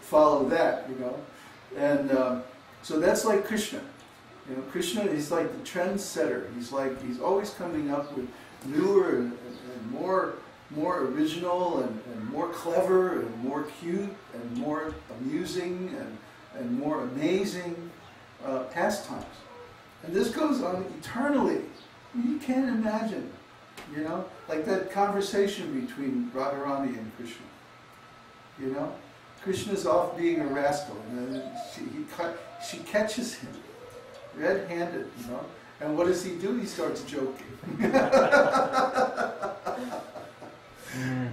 follow that, you know. And so that's like Kṛṣṇa. You know, Kṛṣṇa is like the trendsetter. He's always coming up with newer and more original and more clever and more cute and more amusing and more amazing pastimes. And this goes on eternally. You can't imagine, you know, like that conversation between Radharani and Kṛṣṇa. You know, Krishna's off being a rascal, and then she catches him red-handed, you know. And what does he do? He starts joking.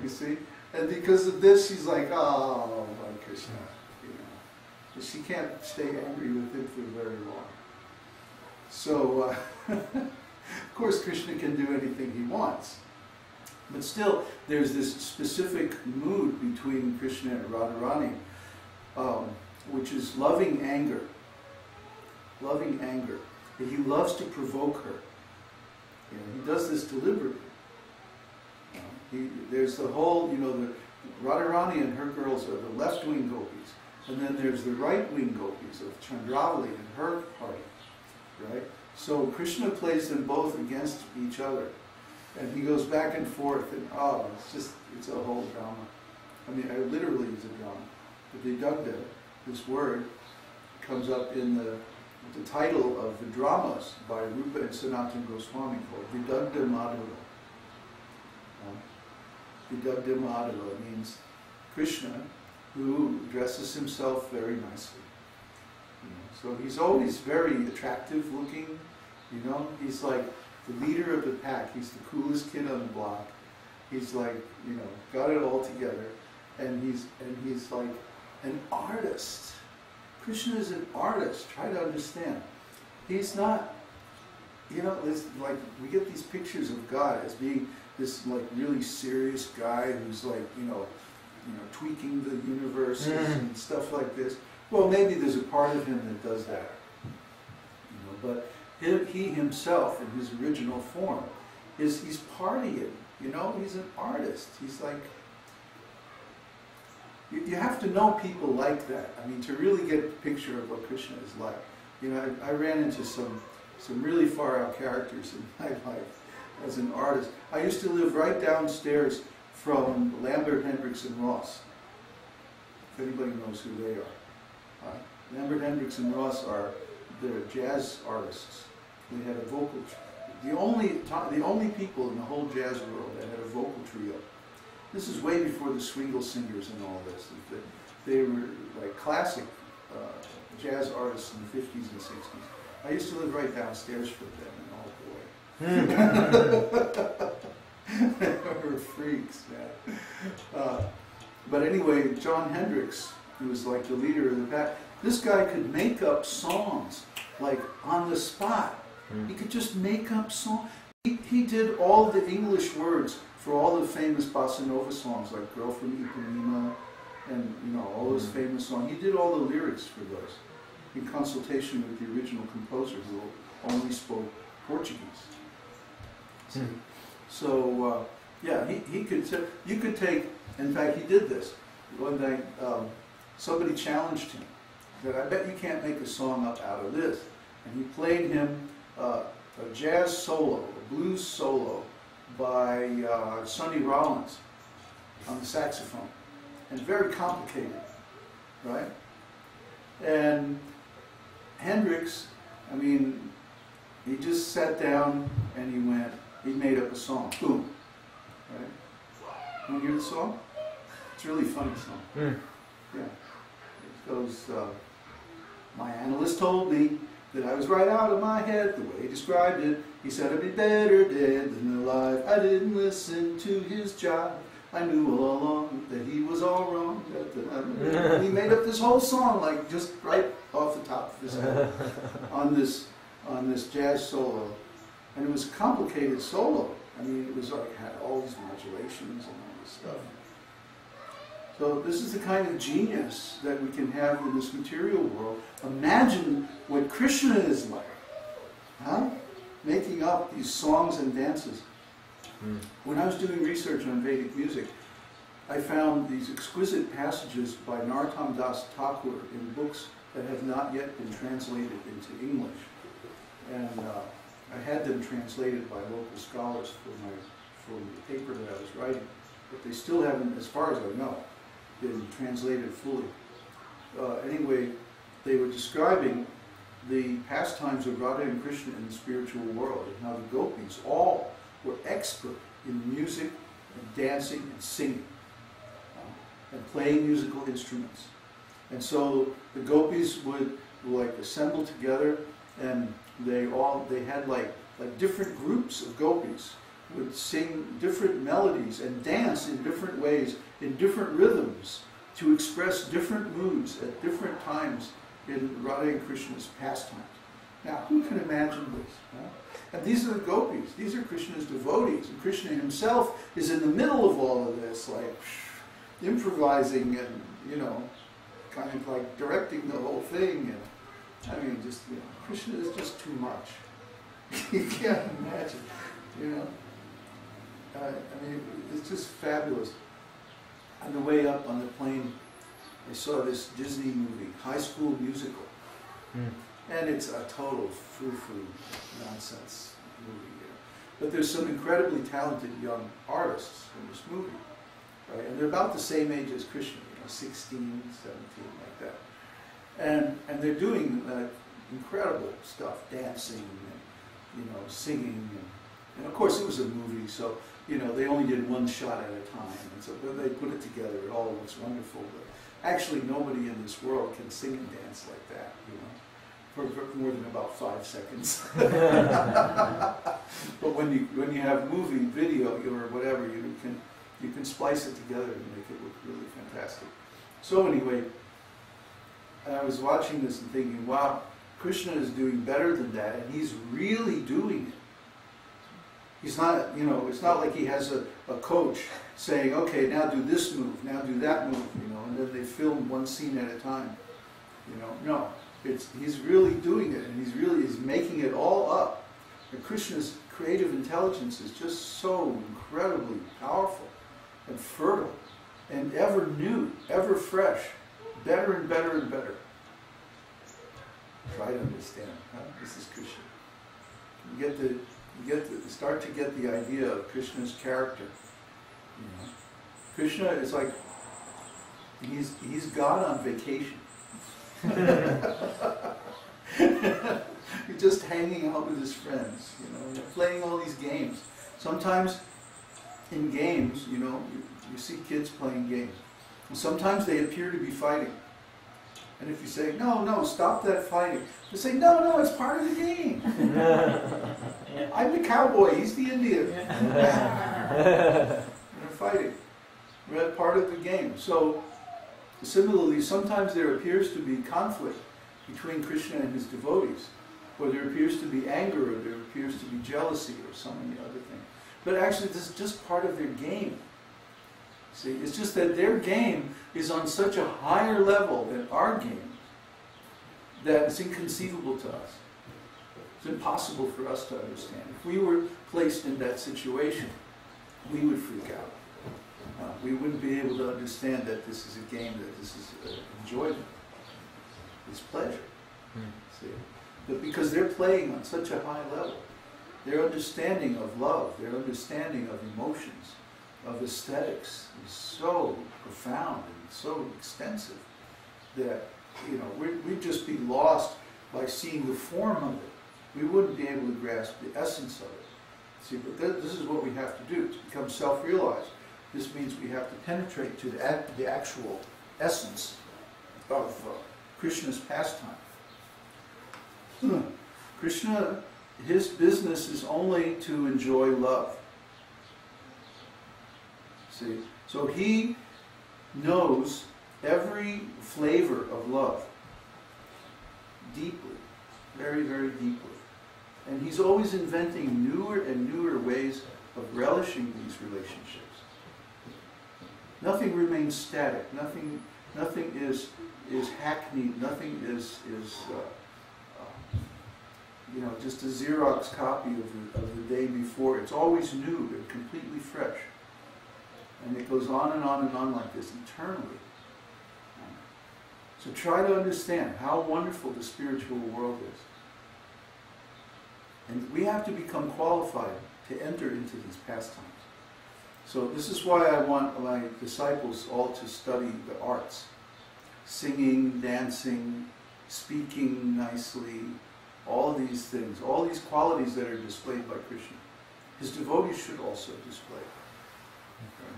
You see? And because of this, she's like, oh, my Kṛṣṇa, you know. She can't stay angry with him for very long. So, of course, Kṛṣṇa can do anything he wants. But still, there's this specific mood between Kṛṣṇa and Radharani, which is loving anger. Loving anger. He loves to provoke her. You know, he does this deliberately. There's the whole, you know, the Radharani and her girls are the left-wing gopis, and then there's the right-wing gopis of Chandravali and her party, right? So Kṛṣṇa plays them both against each other, and he goes back and forth, and it's a whole drama. I mean, literally it's a drama. The Vedānta, this word, comes up in the title of the dramas by Rupa and Sanatana Goswami called Vedānta-Madhava. Vedānta-Madhava means Kṛṣṇa who dresses himself very nicely. You know, so he's always very attractive looking, you know, he's like the leader of the pack, he's the coolest kid on the block, he's like, you know, got it all together, and he's like an artist. Kṛṣṇa is an artist, try to understand. He's not, you know, it's like we get these pictures of God as being this like really serious guy who's like, you know, tweaking the universe and stuff like this. Well, maybe there's a part of him that does that, you know, but he himself in his original form he's partying, you know, he's an artist. He's like, you have to know people like that. I mean, to really get a picture of what Kṛṣṇa is like. You know, I ran into some really far out characters in my life as an artist. I used to live right downstairs from Lambert, Hendricks, and Ross. If anybody knows who they are. Lambert, Hendricks, and Ross are jazz artists. They had a vocal. The only people in the whole jazz world that had a vocal trio. This is way before the Swingle singers and all this. They were like classic jazz artists in the 50s and 60s. I used to live right downstairs from them, and oh boy. They were freaks, man. But anyway, John Hendricks, who was like the leader of the pack, this guy could make up songs, like on the spot. He could just make up songs. He did all the English words for all the famous bossa nova songs, like Girl from Ipanema, and you know, all those famous songs. He did all the lyrics for those, in consultation with the original composer, who only spoke Portuguese. So, yeah, he could, you could take, in fact, he did this. One day, somebody challenged him, said, I bet you can't make a song up out of this. And he played him a jazz solo, a blues solo, by Sonny Rollins on the saxophone. And very complicated, right? And Hendricks, I mean, he just sat down and he made up a song. Boom. Right? You want to hear the song? It's a really funny song. Yeah. It goes, my analyst told me that I was right out of my head the way he described it. He said I'd be better dead than alive. I didn't listen to his jive. I knew all along that he was all wrong. And he made up this whole song, like just right off the top of his head, on this jazz solo. And it was a complicated solo. I mean, it was like, had all these modulations and all this stuff. So this is the kind of genius that we can have in this material world. Imagine what Kṛṣṇa is like, huh? Making up these songs and dances. When I was doing research on Vedic music, I found these exquisite passages by Narottam Das Thakur in books that have not yet been translated into English. And I had them translated by local scholars for the paper that I was writing, but they still haven't, as far as I know, been translated fully. Anyway, they were describing the pastimes of Radha and Krishna in the spiritual world, and how the gopis all were expert in music and dancing and singing and playing musical instruments. And so the gopis would like assemble together, and they had like different groups of gopis would sing different melodies and dance in different ways, in different rhythms, to express different moods at different times in Radha and Krishna's pastimes. Now, who can imagine this? Huh? And these are the gopis. These are Krishna's devotees. And Krishna himself is in the middle of all of this, like improvising and, you know, kind of like directing the whole thing. And I mean, just, you know, Krishna is just too much. You can't imagine, you know. I mean, it's just fabulous. On the way up on the plane, I saw this Disney movie, High School Musical. And it's a total foo-foo nonsense movie. You know. But there's some incredibly talented young artists in this movie. Right? And they're about the same age as Krishna, you know, 16, 17, like that. And they're doing incredible stuff, dancing and, you know, singing. And of course it was a movie, so, you know, they only did one shot at a time. And so when they put it together, it all looks wonderful. But actually nobody in this world can sing and dance like that, you know, for more than about 5 seconds. But when you have movie, video, or whatever, you can splice it together and make it look really fantastic. So anyway, I was watching this and thinking, wow, Krishna is doing better than that, and he's really doing it. He's not, you know, it's not like he has a coach saying, okay, now do this move, now do that move, you know, and then they film one scene at a time. You know, no. He's really doing it, and he's making it all up. And Krishna's creative intelligence is just so incredibly powerful and fertile and ever new, ever fresh, better and better and better. Try to understand. Huh? This is Krishna. You start to get the idea of Krishna's character. You know? Krishna is like he's God on vacation. He's just hanging out with his friends, you know, playing all these games. Sometimes in games, you know, you see kids playing games. And sometimes they appear to be fighting. And if you say, no, stop that fighting, they say, no, it's part of the game. I'm the cowboy, he's the Indian. They're fighting. We're part of the game. So, similarly, sometimes there appears to be conflict between Krishna and his devotees, or there appears to be anger, or there appears to be jealousy, or some other thing. But actually, this is just part of their game. See, it's just that their game is on such a higher level than our game that it's inconceivable to us. It's impossible for us to understand. If we were placed in that situation, we would freak out. We wouldn't be able to understand that this is a game, that this is enjoyment, it's pleasure. See? But because they're playing on such a high level, their understanding of love, their understanding of emotions, of aesthetics is so profound and so extensive that, you know, we'd just be lost by seeing the form of it. We wouldn't be able to grasp the essence of it. See, but this is what we have to do to become self-realized. This means we have to penetrate to the actual essence of Krishna's pastime. Krishna, his business is only to enjoy love. See, so he knows every flavor of love deeply, very, very deeply. And he's always inventing newer and newer ways of relishing these relationships. Nothing remains static. Nothing is hackneyed. Nothing is you know, just a Xerox copy of the day before. It's always new and completely fresh. And it goes on and on and on like this eternally. So try to understand how wonderful the spiritual world is. And we have to become qualified to enter into these pastimes. So this is why I want my disciples all to study the arts. Singing, dancing, speaking nicely, all these things, all these qualities that are displayed by Krishna. His devotees should also display. Okay.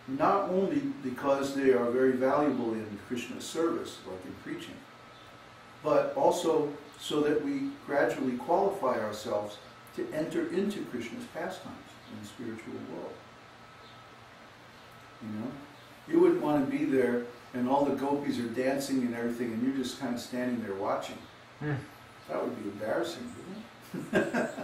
Not only because they are very valuable in Krishna's service, like in preaching, but also so that we gradually qualify ourselves to enter into Krishna's pastimes in the spiritual world. You know? You wouldn't want to be there and all the gopis are dancing and everything and you're just kind of standing there watching. That would be embarrassing, wouldn't it?